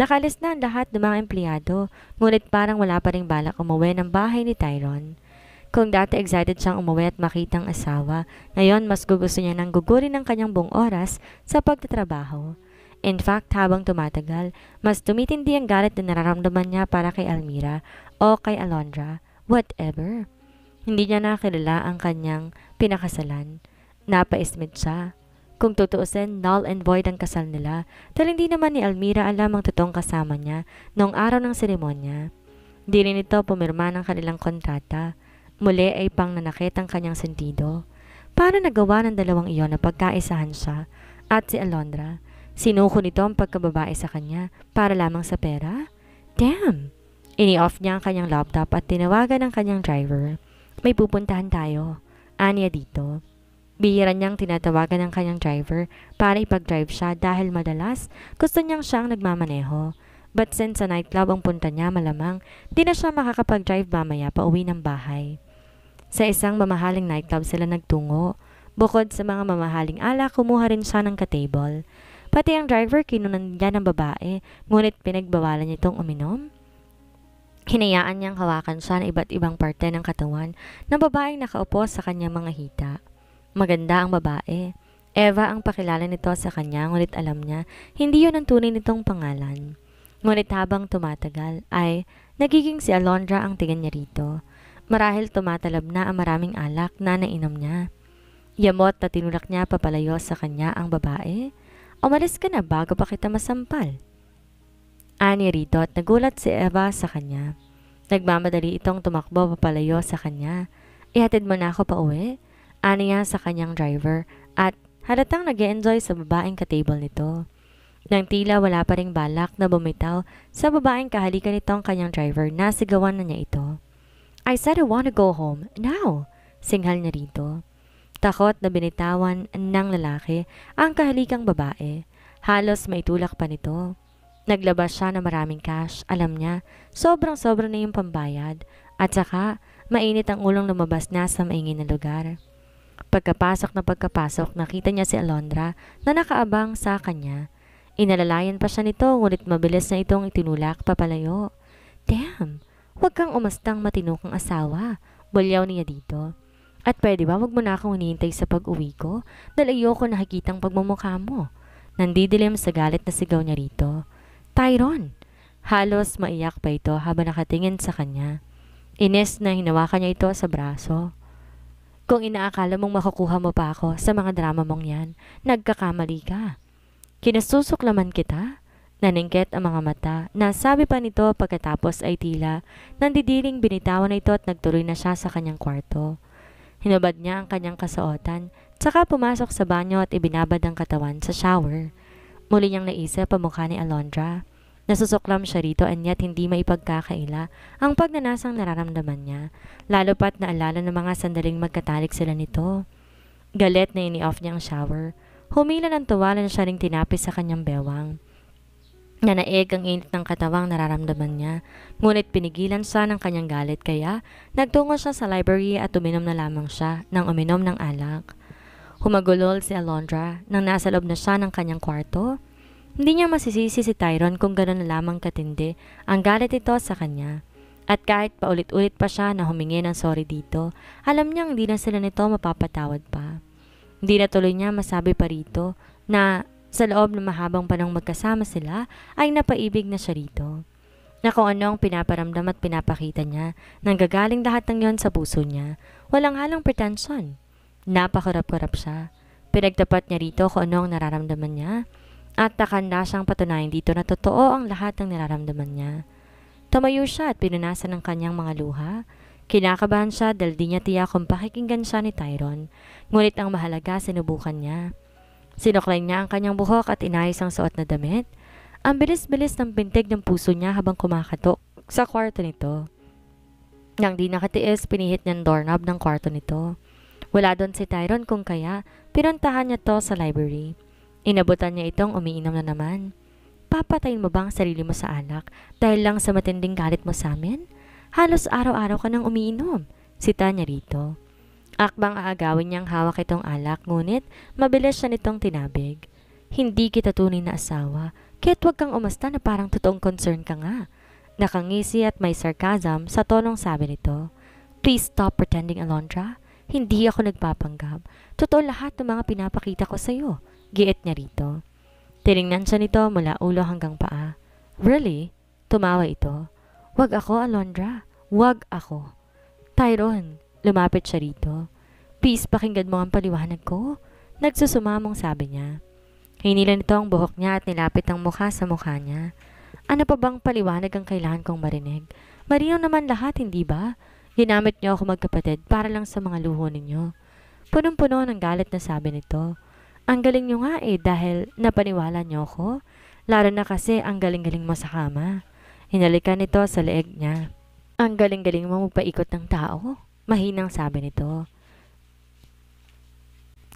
Nakalis na ang lahat ng mga empleyado, ngunit parang wala pa ring balak umuwi ng bahay ni Tyron. Kung dati excited siyang umuwi at makita ang asawa, ngayon mas gugusto niya nang gugurin ang kanyang buong oras sa pagtatrabaho. In fact, habang tumatagal, mas tumitindi ang galit na nararamdaman niya para kay Almira o kay Alondra, whatever. Hindi niya nakilala ang kanyang pinakasalan. Napaismit siya. Kung tutuusin, null and void ang kasal nila dahil hindi naman ni Almira alam ang totoong kasama niya noong araw ng seremonya. Di rin ito pumirma ng kanilang kontrata. Muli ay pang nanakit ang kanyang sentido. Para nagawa ng dalawang iyon na pagkaisahan siya at si Alondra, sinuko nito ang pagkababae sa kanya para lamang sa pera? Damn! Ini-off niya ang kanyang laptop at tinawagan ang kanyang driver. May pupuntahan tayo. Aniya dito. Bihira niyang tinatawagan ng kanyang driver para ipag-drive siya dahil madalas gusto niyang siyang nagmamaneho. But since sa nightclub ang punta niya malamang, di na siya makakapag-drive mamaya pa uwi ng bahay. Sa isang mamahaling nightclub sila nagtungo. Bukod sa mga mamahaling alak, kumuha rin siya ng ka-table. Pati ang driver kinunan niya ng babae, ngunit pinagbawalan niya itong uminom. Hinayaan niyang hawakan siya ng iba't ibang parte ng katawan ng babaeng nakaupo sa kanyang mga hita. Maganda ang babae. Eva ang pakilala nito sa kanya, ngunit alam niya hindi yun ang tunay nitong pangalan. Ngunit habang tumatagal ay nagiging si Alondra ang tingin niya rito. Marahil tumatalab na ang maraming alak na nainom niya. Yamot na tinulak niya papalayo sa kanya ang babae. Umalis ka na bago pa kita masampal. Ani rito at nagulat si Eva sa kanya. Nagmamadali itong tumakbo papalayo sa kanya. Ihatid mo na ako pa uwi? Ani niya sa kanyang driver at halatang nag-e-enjoy sa babaeng ka-table nito. Nang tila wala pa ring balak na bumitaw sa babaeng kahalikan nitong kanyang driver, nasigawan na niya ito. I said I want to go home now, singhal niya rito. Takot na binitawan ng lalaki ang kahalikang babae. Halos maitulak pa nito. Naglabas siya ng maraming cash. Alam niya, sobrang-sobra na yung pambayad. At saka, mainit ang ulong lumabas na sa maingay na lugar. Pagkapasok, nakita niya si Alondra na nakaabang sa kanya. Inalalayan pa siya nito, ngunit mabilis na itong itinulak papalayo. Damn! Huwag kang umastang matinukang asawa. Bulyaw niya dito. At pwede ba wag mo na akong hinihintay sa pag-uwi ko dahil ayoko nakikitang pagmumukha mo. Nandidilim sa galit na sigaw niya rito. Tyron! Halos maiyak pa ito habang nakatingin sa kanya. Inis na hinawakan niya ito sa braso. Kung inaakala mong makukuha mo pa ako sa mga drama mong yan, nagkakamali ka. Kinasusuklaman kita? Naningkit ang mga mata. Nasabi pa nito pagkatapos ay tila nandidiling binitawan na ito at nagtuloy na siya sa kanyang kwarto. Hinubad niya ang kanyang kasuotan, tsaka pumasok sa banyo at ibinabad ang katawan sa shower. Muli niyang naisip ang mukha ni Alondra. Nasusuklam siya rito and yet hindi maipagkakaila ang pagnanasang nararamdaman niya, lalo pat naalala ng mga sandaling magkatalik sila nito. Galit na ini-off niya ang shower. Humila ng tuwala na siya ring tinapis sa kanyang bewang. Nanaig ang init ng katawang nararamdaman niya, ngunit pinigilan siya ng kanyang galit kaya nagtungo siya sa library at uminom na lamang siya ng uminom ng alak. Humagulol si Alondra nang nasa loob na siya ng kanyang kwarto. Hindi niya masisisi si Tyron kung gano'n na lamang katindi ang galit ito sa kanya. At kahit paulit-ulit pa siya na humingi ng sorry dito, alam niyang hindi na sila nito mapapatawad pa. Hindi na tuloy niya masabi pa rito na sa loob ng mahabang panahong magkasama sila ay napaibig na siya rito. Na kung ano ang pinaparamdam at pinapakita niya, nanggagaling lahat ng yon sa puso niya, walang halang pretensyon. Napakarap-karap siya. Pinagtapat niya rito kung ano ang nararamdaman niya at nakanda siyang patunayan dito na totoo ang lahat ng nararamdaman niya. Tumayo siya at pinunasan ng kanyang mga luha. Kinakabahan siya dahil di niya tiyak kung pakikinggan siya ni Tyron, ngunit ang mahalaga sinubukan niya. Sinuklay niya ang kanyang buhok at inayos ang suot na damit. Ang bilis-bilis ng pintig ng puso niya habang kumakatok sa kwarto nito. Nang di nakatiis, pinihit niya ang doorknob ng kwarto nito. Wala doon si Tyron kung kaya pinuntahan niya to sa library. Inabutan niya itong umiinom na naman. Papatayin mo ba ang sarili mo sa alak dahil lang sa matinding galit mo sa amin? Halos araw-araw ka nang umiinom, sita niya rito. Akbang aagawin niyang hawak itong alak, ngunit mabilis siya nitong tinabig. Hindi kita tunay na asawa, Kaya't huwag kang umasta na parang totoong concern ka nga. Nakangisi at may sarcasm sa tonong sabi nito. Please stop pretending, Alondra. Hindi ako nagpapanggap. Totoo lahat ng mga pinapakita ko sa'yo. Giit niya rito. Tiningnan siya nito mula ulo hanggang paa. Really? Tumawa ito. Wag ako, Alondra. Wag ako. Tyrone, lumapit siya rito. Please, pakinggan mo ang paliwanag ko. Nagsusumamong sabi niya. Hinila nito ang buhok niya at nilapit ang mukha sa mukha niya. Ano pa bang paliwanag ang kailangan kong marinig? Marino naman lahat, hindi ba? Ginamit niyo ako magkapatid para lang sa mga luho ninyo. Punong-puno ng galit na sabi nito. Ang galing niyo nga dahil napaniwala niyo ako. Lalo na kasi ang galing-galing mo sa kama. Hinalikan nito sa leeg niya. Ang galing-galing mo magpaikot ng tao. Mahinang sabi nito.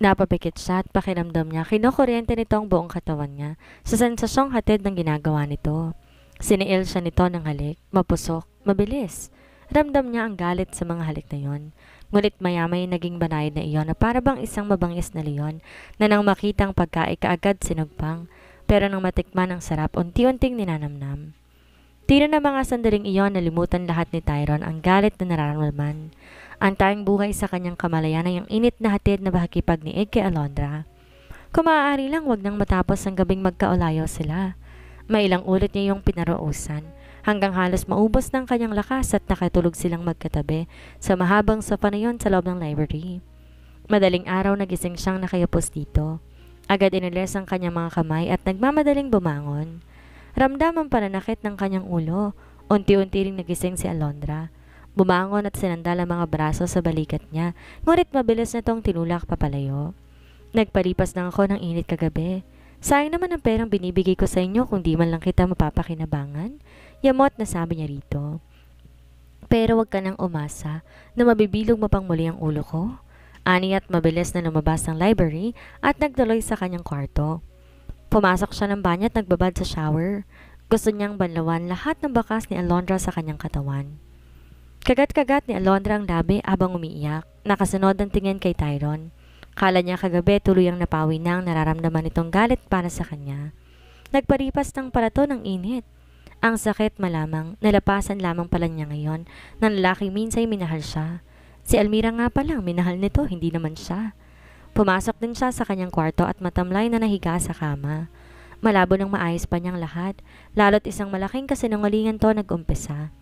Napapikit siya at pakiramdam niya kinukuryente nito ang buong katawan niya sa sensasyong hatid ng ginagawa nito. Siniil siya nito ng halik, mapusok, mabilis. Ramdam niya ang galit sa mga halik na yon. Ngunit maya-may naging banayad na iyon na para bang isang mabangis na leon na nang makitang pagkain kaagad sinugpang, pero nang matikman ang sarap unti-unting ninanamnam. Tira na mga sandaling iyon nalimutan lahat ni Tyrone ang galit na nararamdaman. Ang tayong buhay sa kanyang kamalayan ay ang init na hatid na pakikipagniig kay Alondra. Kung maaari lang wag nang matapos ang gabing magkaulayo sila. May ilang ulit niya yung pinaruusan hanggang halos maubos ng kanyang lakas at nakatulog silang magkatabi sa mahabang sofa na yon sa loob ng library. Madaling araw nagising siyang nakayapos dito. Agad iniles ang kanyang mga kamay at nagmamadaling bumangon. Ramdam ang pananakit ng kanyang ulo. Unti-unti ring nagising si Alondra. Bumangon at sinandal ang mga braso sa balikat niya, ngunit mabilis na tong tinulak papalayo. Nagpalipas na ako ng init kagabi. Sayang naman ang perang binibigay ko sa inyo kung di man lang kita mapapakinabangan. Yamot na sabi niya rito. Pero wag ka nang umasa na mabibilog mo pang muli ang ulo ko. Ani at mabilis na lumabas ng library at nagtuloy sa kanyang kwarto. Pumasok siya ng banyo at nagbabad sa shower. Gusto niyang banlawan lahat ng bakas ni Alondra sa kanyang katawan. Kagat-kagat ni Alondra ang labi abang umiiyak. Nakasunod ang tingin kay Tyrone. Kala niya kagabi tuluyang napawi na ang nararamdaman nitong galit para sa kanya. Nagparipas ng palato ng init. Ang sakit malamang, nalapasan lamang pala niya ngayon ng lalaki minsay minahal siya. Si Almira nga palang minahal nito, hindi naman siya. Pumasok din siya sa kanyang kwarto at matamlay na nahiga sa kama. Malabo ng maayos pa niyang lahat, lalo't isang malaking kasinungalingan to nag-umpisa.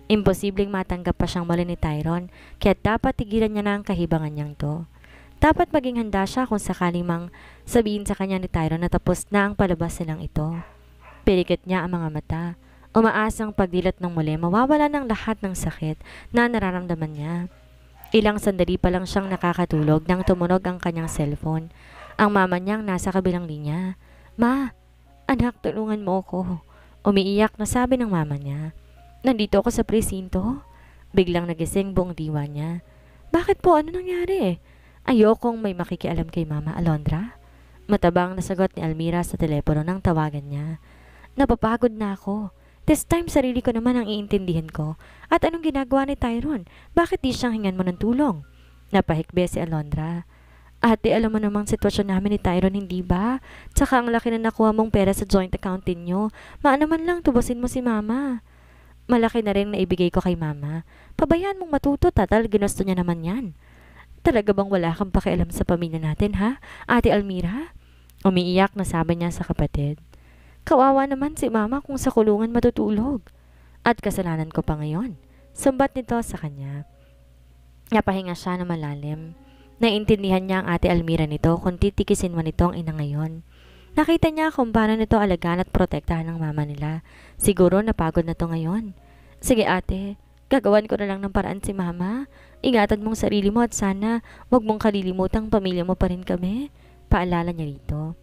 Imposibleng matanggap pa siyang mali ni Tyrone, kaya dapat tigilan niya na ang kahibangan niyang to. Dapat maging handa siya kung sakaling mang sabihin sa kanya ni Tyrone na tapos na ang palabas nilang ito. Pilikit niya ang mga mata. Umaasang pagdilat ng muli, mawawala ng lahat ng sakit na nararamdaman niya. Ilang sandali pa lang siyang nakakatulog nang tumunog ang kanyang cellphone. Ang mama niyang nasa kabilang linya. Ma, anak, tulungan mo ako. Umiiyak na sabi ng mama niya. Nandito ako sa presinto. Biglang nagising buong diwa niya. Bakit po? Ano nangyari? Ayokong may makikialam kay Mama Alondra. Matabang na sagot ni Almira sa telepono nang tawagan niya. Napapagod na ako. This time sarili ko naman ang iintindihin ko. At anong ginagawa ni Tyrone? Bakit di siyang hingan mo ng tulong? Napahikbe si Alondra. Ate, alam mo namang sitwasyon namin ni Tyrone, hindi ba? Tsaka ang laki na nakuha mong pera sa joint account ninyo. Maano man lang tubusin mo si Mama. Malaki na rin na ibigay ko kay Mama. Pabayaan mong matuto, tatal, ginusto niya naman yan. Talaga bang wala kang pakialam sa pamilya natin, ha? Ate Almira? Umiiyak na sabi niya sa kapatid. Kawawa naman si Mama kung sa kulungan matutulog. At kasalanan ko pa ngayon. Sumbat nito sa kanya. Napahinga siya na malalim. Naintindihan niya ang Ate Almira nito kung titikisin mo nito ang ina ngayon. Nakita niya kung paano nito alagaan at protektahan ng mama nila. Siguro napagod na to ngayon. Sige ate, gagawan ko na lang ng paraan si Mama. Ingatan mong sarili mo at sana wag mong kalilimutang pamilya mo pa rin kami. Paalala niya rito.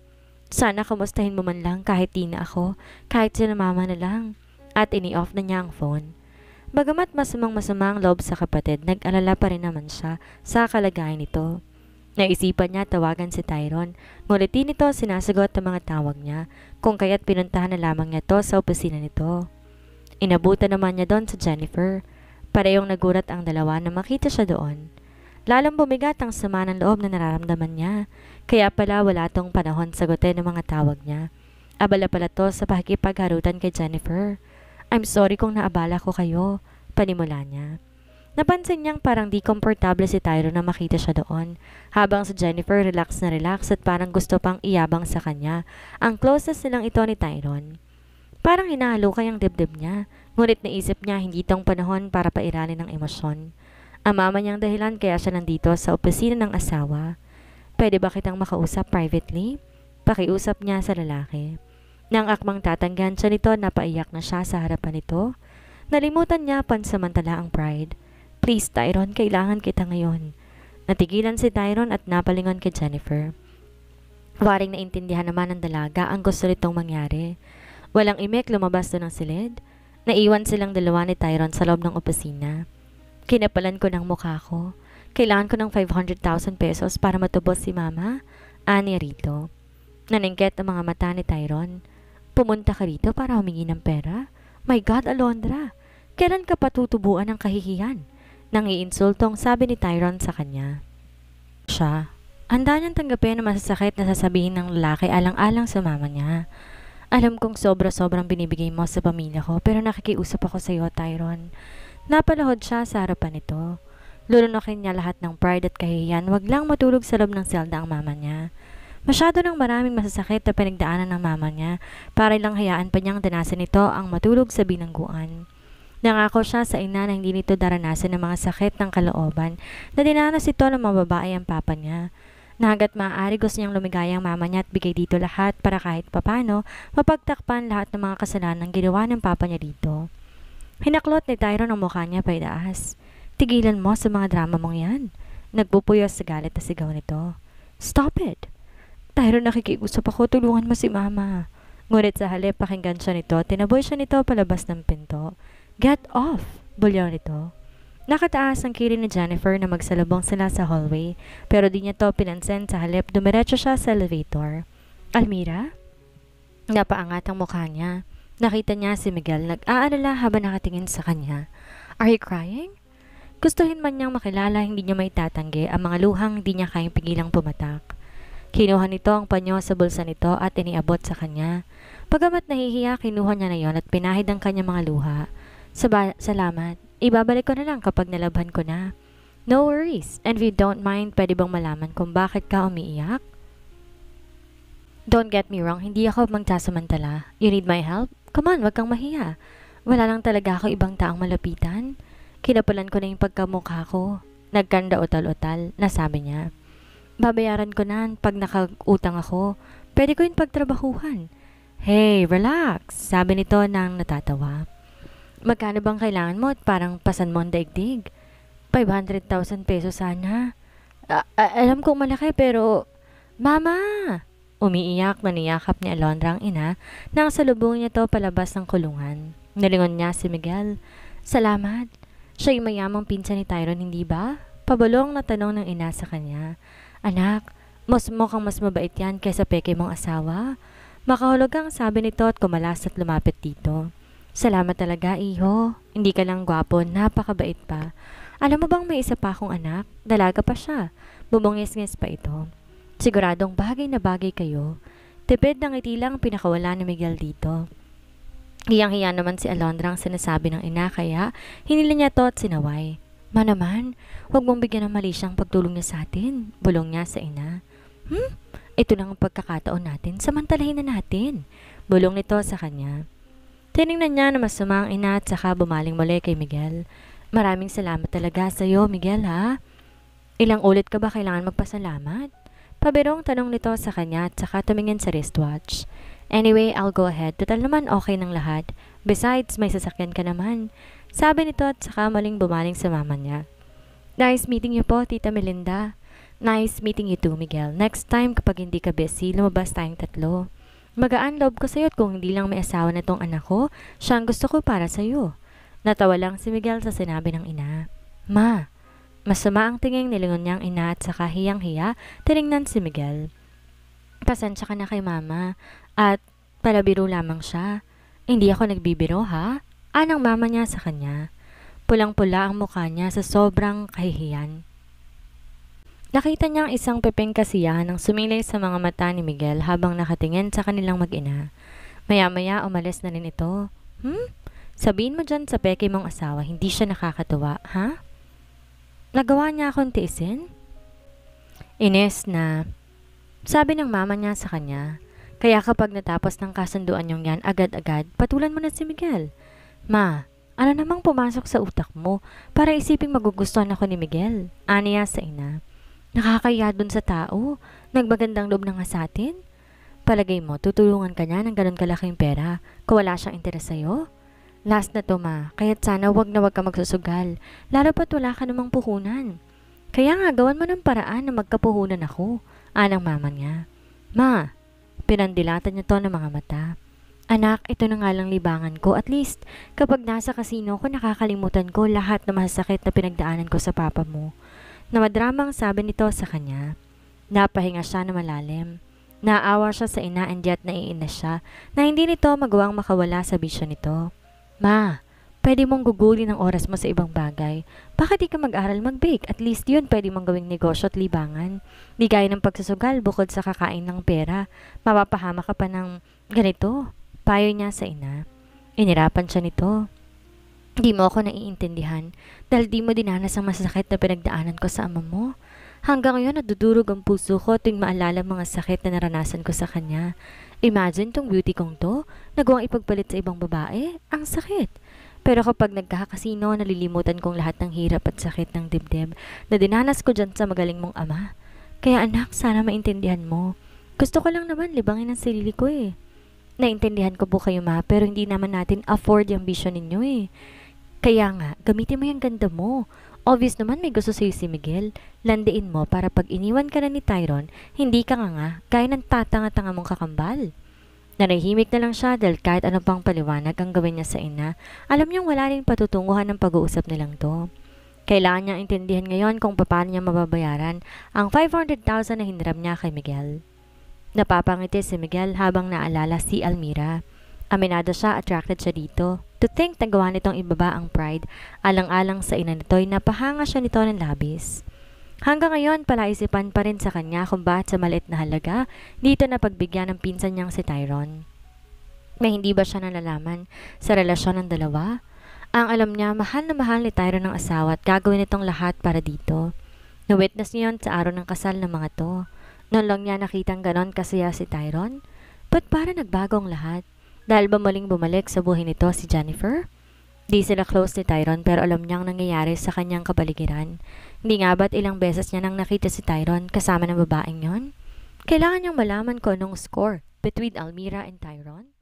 Sana kamustahin mo man lang kahit di na ako, kahit sila Mama na lang. At ini-off na niya ang phone. Bagamat masamang-masama ang loob sa kapatid, nag-alala pa rin naman siya sa kalagayan nito. Naisipan niya tawagan si Tyrone, ngunit di nito sinasagot ang mga tawag niya, kung kaya't pinuntahan na lamang niya to sa opisina nito. Inabutan naman niya doon sa Jennifer. Parehong nagulat ang dalawa na makita siya doon. Lalong bumigat ang sama ng loob na nararamdaman niya, kaya pala wala tong panahon sagutin ng mga tawag niya. Abala pala to sa pakikipagharutan kay Jennifer. I'm sorry kung naabala ko kayo, panimula niya. Napansin niyang parang di komportable si Tyrone na makita siya doon, habang si Jennifer relax na relax at parang gusto pang iyabang sa kanya. Ang closest nilang ito ni Tyrone. Parang hinahalukay ang dibdib niya, ngunit naisip niya hindi itong panahon para pairalin ng emosyon. Ang mama niyang dahilan kaya siya nandito sa opisina ng asawa. Pwede ba kitang makausap privately? Pakiusap niya sa lalaki. Nang akmang tatanggan siya nito, napaiyak na siya sa harapan nito. Nalimutan niya pansamantala ang pride. Please, Tyrone, kailangan kita ngayon. Natigilan si Tyrone at napalingon kay Jennifer. Waring naintindihan naman ng dalaga ang gusto nitong mangyari. Walang imik, lumabas doon ng silid. Naiwan silang dalawa ni Tyrone sa loob ng opisina. Kinapalan ko ng mukha ko. Kailangan ko ng 500,000 pesos para matubos si Mama. Ani rito. Naningket ang mga mata ni Tyrone. Pumunta ka rito para humingi ng pera? My God, Alondra! Kailan ka patutubuan ng kahihiyan? Nang iinsultong sabi ni Tyrone sa kanya. Siya, handa niyang tanggapin ang masasakit na sasabihin ng lalaki alang-alang sa mama niya. Alam kong sobra-sobrang binibigay mo sa pamilya ko pero nakikiusap ako sa iyo, Tyrone. Napalahod siya sa harapan nito. Lulunokin niya lahat ng pride at kahihiyan, wag lang matulog sa loob ng selda ang mama niya. Masyado ng maraming masasakit na pinagdaanan ng mama niya para ilang hayaan pa niyang danasan nito ang matulog sa bilangguan. Nangako siya sa ina na hindi nito daranasan ng mga sakit ng kalooban na dinanas ito ng mga babae ang papa niya. Na hanggat maaari gusto niyang lumigaya ang mama niya at bigay dito lahat para kahit papano mapagtakpan lahat ng mga kasalanan ginawa ng papa niya dito. Hinaklot ni Tyrone ang mukha niya pa itaas. Tigilan mo sa mga drama mong yan. Nagpupuyos sa galit na sigaw nito. Stop it! Tyrone, nakikiusap ako, tulungan mo si mama. Ngunit sa halip pakinggan siya nito, tinaboy siya nito palabas ng pinto. Get off! Bulyaw nito. Nakataas ang kilid ni Jennifer na magsalubong sila sa hallway, pero di niya to pinansin sa halip, dumiretso siya sa elevator. Almira? Napaangat ang mukha niya. Nakita niya si Miguel nag-aalala habang nakatingin sa kanya. Are you crying? Gustuhin man niyang makilala, hindi niya maitatanggi ang mga luhang hindi niya kayang pigilang pumatak. Kinuha nito ang panyo sa bulsa nito at iniabot sa kanya. Pagamat nahihiya, kinuha niya na yon at pinahid ang kanyang mga luha. Salamat. Ibabalik ko na lang kapag nalabhan ko na. No worries. And if you don't mind, pwede bang malaman kung bakit ka umiiyak? Don't get me wrong, hindi ako magsasamantala. You need my help? Come on, wag kang mahiya. Wala lang talaga ako ibang taong malapitan. Kinapalan ko na yung pagkamukha ko. Nagkanda utal-utal, nasabi niya. Babayaran ko na pag nakautang ako. Pwede ko yung pagtrabahuhan. Hey, relax, sabi nito nang natatawa. Magkano bang kailangan mo at parang pasan mo ang daigdig? 500,000 pesos sana. Alam kong malaki pero... Mama! Umiiyak na niyakap ni Alondra ang ina nang salubong niya to palabas ng kulungan. Nalingon niya si Miguel. Salamat. Siya yung mayamang pinsan ni Tyrone, hindi ba? Pabalong na tanong ng ina sa kanya. Anak, mukhang mas mabait yan kaysa peke mong asawa. Makahulog ang sabi nito at kumalas at lumapit dito. Salamat talaga, iho. Hindi ka lang gwapo, napakabait pa. Alam mo bang may isa pa akong anak? Dalaga pa siya. Bumungis-ngis pa ito. Siguradong bagay na bagay kayo. Tipid ng ngiti lang pinakawala ni Miguel dito. Hiyang-hiya naman si Alondra ang sinasabi ng ina kaya hinila niya to at sinaway. Naman, huwag mong bigyan ng mali siyang pagtulong niya sa atin. Bulong niya sa ina. Ito lang ang pagkakataon natin. Samantalahin na natin. Bulong nito sa kanya. Tiningnan niya na masama ang ina at saka bumaling muli kay Miguel. Maraming salamat talaga sa iyo, Miguel, ha? Ilang ulit ka ba kailangan magpasalamat? Pabirong tanong nito sa kanya at saka tumingin sa wristwatch. Anyway, I'll go ahead. Total naman okay ng lahat. Besides, may sasakyan ka naman. Sabi nito at saka maling bumaling sa mama niya. Nice meeting you po, Tita Melinda. Nice meeting you too, Miguel. Next time kapag hindi ka busy, lumabas tayong tatlo. Magaan loob ko sa'yo at kung hindi lang may asawa na tong anak ko, siya ang gusto ko para sa'yo. Natawa lang si Miguel sa sinabi ng ina. Ma, masama ang tingin nilingon niyang ina at saka hiyang-hiya, tiningnan si Miguel. Pasensya ka na kay mama at palabiro lamang siya. Hindi ako nagbibiro ha? Anang mama niya sa kanya. Pulang-pula ang mukha niya sa sobrang kahihiyan. Nakita niyang isang pepeng kasiyahan ang sumilay sa mga mata ni Miguel habang nakatingin sa kanilang mag-ina. Maya-maya umalis na rin ito. Sabihin mo dyan sa peke mong asawa, hindi siya nakakatuwa, ha? Nagawa niya akong tiisin? Ines na, sabi ng mama niya sa kanya. Kaya kapag natapos ng kasunduan niyong yan, agad-agad, patulan mo na si Miguel. Ma, ano namang pumasok sa utak mo para isiping magugustuhan ako ni Miguel? Aniya sa ina. Nakakaya dun sa tao. Nagmagandang loob na nga sa atin. Palagay mo, tutulungan ka niya ng ganun kalaking pera kung wala siyang interes sa'yo? Last na to ma, kaya't sana wag na wag ka magsusugal. Lalo pat wala ka namang puhunan. Kaya nga, gawan mo ng paraan na magkapuhunan ako. Anang mama niya. Ma, pinandilatan niya to ng mga mata. Anak, ito na nga lang libangan ko. At least, kapag nasa kasino ko, nakakalimutan ko lahat ng masasakit na pinagdaanan ko sa papa mo. Na madramang sabi nito sa kanya. Napahinga siya na malalim. Naawa siya sa ina and yet naiinis siya na hindi nito magawang makawala sa bisyo nito. Ma, pwede mong gugulin ang oras mo sa ibang bagay. Bakit di ka mag-aral mag-bake? At least yun pwede mong gawing negosyo at libangan. Di gaya ng pagsusugal bukod sa kakain ng pera. Mapapahama ka pa ng ganito. Payo niya sa ina. Inirapan siya nito. Di mo ako naiintindihan dahil di mo dinanas ang masakit na pinagdaanan ko sa ama mo. Hanggang ngayon nadudurog ang puso ko tuwing maalala mga sakit na naranasan ko sa kanya. Imagine tong beauty kong to, nagawang ipagpalit sa ibang babae. Ang sakit. Pero kapag nagkakasino, nalilimutan kong lahat ng hirap at sakit ng dibdib na dinanas ko dyan sa magaling mong ama. Kaya anak, sana maintindihan mo. Gusto ko lang naman libangin ang sarili ko eh. Naintindihan ko po kayo ma, pero hindi naman natin afford yung vision ninyo eh. Kaya nga, gamitin mo yung ganda mo. Obvious naman may gusto sa'yo si Miguel. Landiin mo para pag iniwan ka na ni Tyron, hindi ka nga gaya ng tatanga-tanga mong kakambal. Narahimik na lang siya dahil kahit ano pang paliwanag ang gawin niya sa ina, alam niyang wala rin patutunguhan ng pag-uusap nilang to. Kailangan niyang intindihan ngayon kung paano niya mababayaran ang 500,000 na hiniram niya kay Miguel. Napapangiti si Miguel habang naalala si Almira. Aminado siya, attracted siya dito. To think na gawa nitong ibaba ang pride, alang-alang sa ina nito'y napahanga siya nito ng labis. Hanggang ngayon, palaisipan pa rin sa kanya kung bakit sa maliit na halaga, dito na pagbigyan ng pinsan niyang si Tyron. May hindi ba siya nalalaman sa relasyon ng dalawa? Ang alam niya, mahal na mahal ni Tyron ng asawa at gagawin itong lahat para dito. Na-witness niyon sa araw ng kasal ng mga to. Noon lang niya nakitang ganon kasaya si Tyron. Ba't para nagbago ang lahat? Dahil ba muling bumalik sa buhay nito si Jennifer? Di sila close ni Tyron pero alam niyang nangyayari sa kanyang kapaligiran. Hindi nga ba't ilang beses niya nang nakita si Tyron kasama ng babaeng yon? Kailangan niyang malaman kung anong score between Almira and Tyron.